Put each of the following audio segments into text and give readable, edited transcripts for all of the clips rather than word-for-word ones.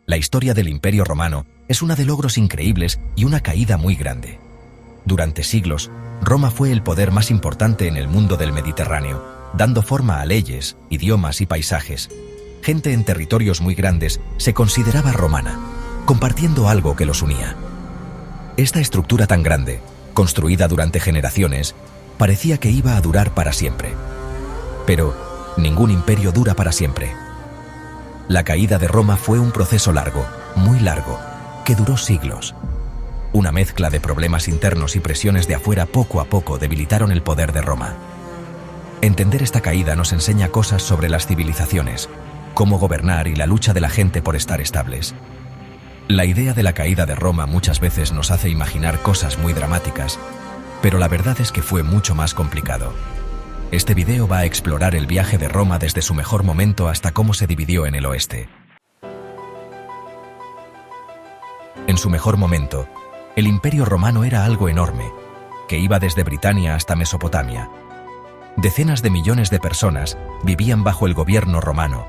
La historia del Imperio Romano es una de logros increíbles y una caída muy grande. Durante siglos, Roma fue el poder más importante en el mundo del Mediterráneo, dando forma a leyes, idiomas y paisajes. Gente en territorios muy grandes se consideraba romana, compartiendo algo que los unía. Esta estructura tan grande, construida durante generaciones, parecía que iba a durar para siempre. Pero ningún imperio dura para siempre. La caída de Roma fue un proceso largo, muy largo, que duró siglos. Una mezcla de problemas internos y presiones de afuera poco a poco debilitaron el poder de Roma. Entender esta caída nos enseña cosas sobre las civilizaciones, cómo gobernar y la lucha de la gente por estar estables. La idea de la caída de Roma muchas veces nos hace imaginar cosas muy dramáticas, pero la verdad es que fue mucho más complicado. Este video va a explorar el viaje de Roma desde su mejor momento hasta cómo se dividió en el oeste. En su mejor momento, el Imperio Romano era algo enorme, que iba desde Britania hasta Mesopotamia. Decenas de millones de personas vivían bajo el gobierno romano,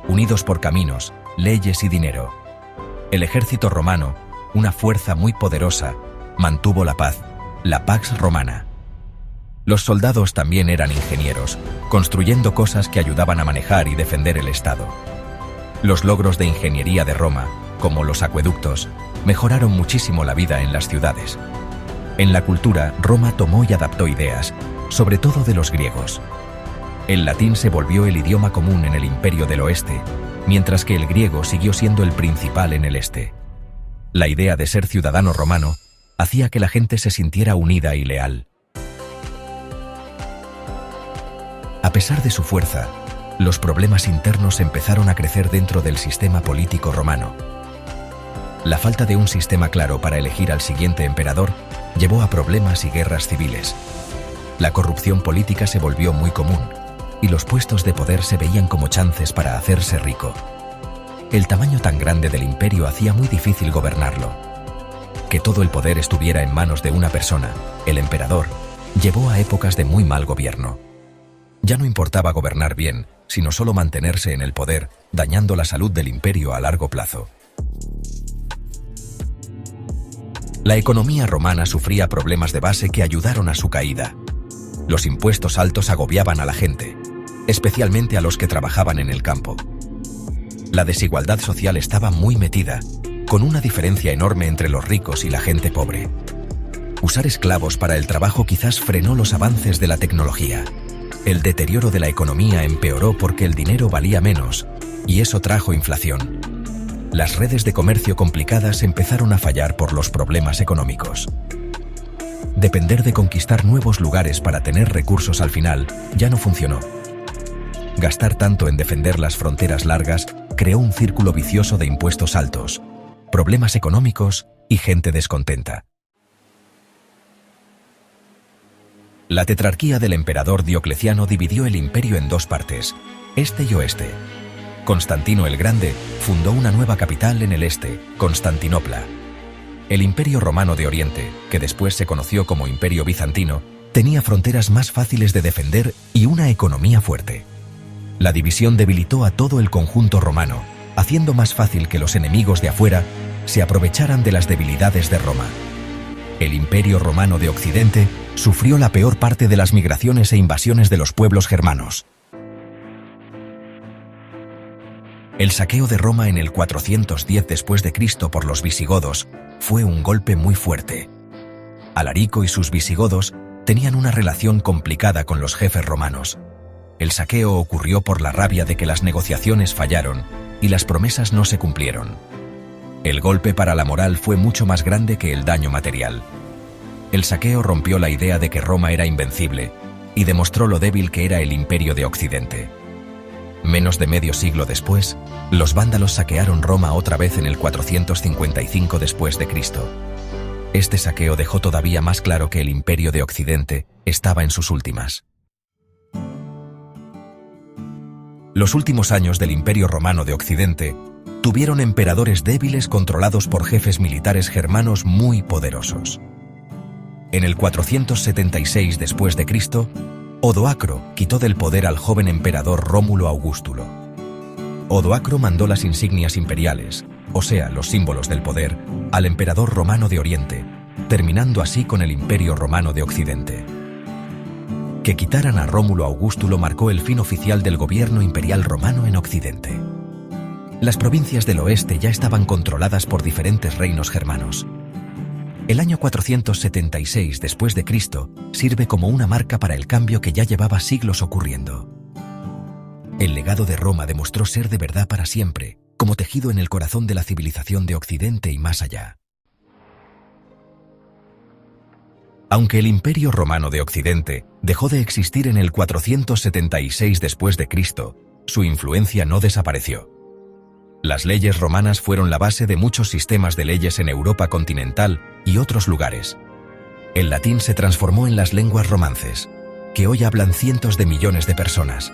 unidos por caminos, leyes y dinero. El ejército romano, una fuerza muy poderosa, mantuvo la paz, la Pax Romana. Los soldados también eran ingenieros, construyendo cosas que ayudaban a manejar y defender el Estado. Los logros de ingeniería de Roma, como los acueductos, mejoraron muchísimo la vida en las ciudades. En la cultura, Roma tomó y adaptó ideas, sobre todo de los griegos. El latín se volvió el idioma común en el Imperio del Oeste, mientras que el griego siguió siendo el principal en el este. La idea de ser ciudadano romano hacía que la gente se sintiera unida y leal. A pesar de su fuerza, los problemas internos empezaron a crecer dentro del sistema político romano. La falta de un sistema claro para elegir al siguiente emperador llevó a problemas y guerras civiles. La corrupción política se volvió muy común, y los puestos de poder se veían como chances para hacerse rico. El tamaño tan grande del imperio hacía muy difícil gobernarlo. Que todo el poder estuviera en manos de una persona, el emperador, llevó a épocas de muy mal gobierno. Ya no importaba gobernar bien, sino solo mantenerse en el poder, dañando la salud del imperio a largo plazo. La economía romana sufría problemas de base que ayudaron a su caída. Los impuestos altos agobiaban a la gente, especialmente a los que trabajaban en el campo. La desigualdad social estaba muy metida, con una diferencia enorme entre los ricos y la gente pobre. Usar esclavos para el trabajo quizás frenó los avances de la tecnología. El deterioro de la economía empeoró porque el dinero valía menos, y eso trajo inflación. Las redes de comercio complicadas empezaron a fallar por los problemas económicos. Depender de conquistar nuevos lugares para tener recursos al final ya no funcionó. Gastar tanto en defender las fronteras largas creó un círculo vicioso de impuestos altos, problemas económicos y gente descontenta. La tetrarquía del emperador Diocleciano dividió el imperio en dos partes, este y oeste. Constantino el Grande fundó una nueva capital en el este, Constantinopla. El Imperio Romano de Oriente, que después se conoció como Imperio Bizantino, tenía fronteras más fáciles de defender y una economía fuerte. La división debilitó a todo el conjunto romano, haciendo más fácil que los enemigos de afuera se aprovecharan de las debilidades de Roma. El Imperio Romano de Occidente sufrió la peor parte de las migraciones e invasiones de los pueblos germanos. El saqueo de Roma en el 410 después de Cristo por los visigodos fue un golpe muy fuerte. Alarico y sus visigodos tenían una relación complicada con los jefes romanos. El saqueo ocurrió por la rabia de que las negociaciones fallaron y las promesas no se cumplieron. El golpe para la moral fue mucho más grande que el daño material. El saqueo rompió la idea de que Roma era invencible y demostró lo débil que era el Imperio de Occidente. Menos de medio siglo después, los vándalos saquearon Roma otra vez en el 455 después de Cristo. Este saqueo dejó todavía más claro que el Imperio de Occidente estaba en sus últimas. Los últimos años del Imperio Romano de Occidente tuvieron emperadores débiles controlados por jefes militares germanos muy poderosos. En el 476 después de Cristo, Odoacro quitó del poder al joven emperador Rómulo Augustulo. Odoacro mandó las insignias imperiales, o sea, los símbolos del poder, al emperador romano de Oriente, terminando así con el Imperio Romano de Occidente. Que quitaran a Rómulo Augustulo marcó el fin oficial del gobierno imperial romano en Occidente. Las provincias del oeste ya estaban controladas por diferentes reinos germanos. El año 476 después de Cristo sirve como una marca para el cambio que ya llevaba siglos ocurriendo. El legado de Roma demostró ser de verdad para siempre, como tejido en el corazón de la civilización de Occidente y más allá. Aunque el Imperio Romano de Occidente dejó de existir en el 476 después de Cristo, su influencia no desapareció. Las leyes romanas fueron la base de muchos sistemas de leyes en Europa continental y otros lugares. El latín se transformó en las lenguas romances, que hoy hablan cientos de millones de personas.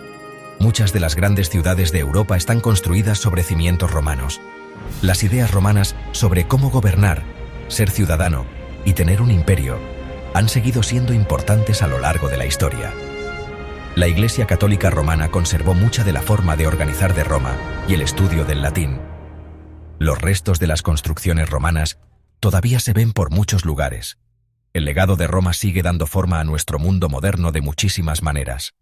Muchas de las grandes ciudades de Europa están construidas sobre cimientos romanos. Las ideas romanas sobre cómo gobernar, ser ciudadano y tener un imperio han seguido siendo importantes a lo largo de la historia. La Iglesia Católica Romana conservó mucha de la forma de organizar de Roma y el estudio del latín. Los restos de las construcciones romanas todavía se ven por muchos lugares. El legado de Roma sigue dando forma a nuestro mundo moderno de muchísimas maneras.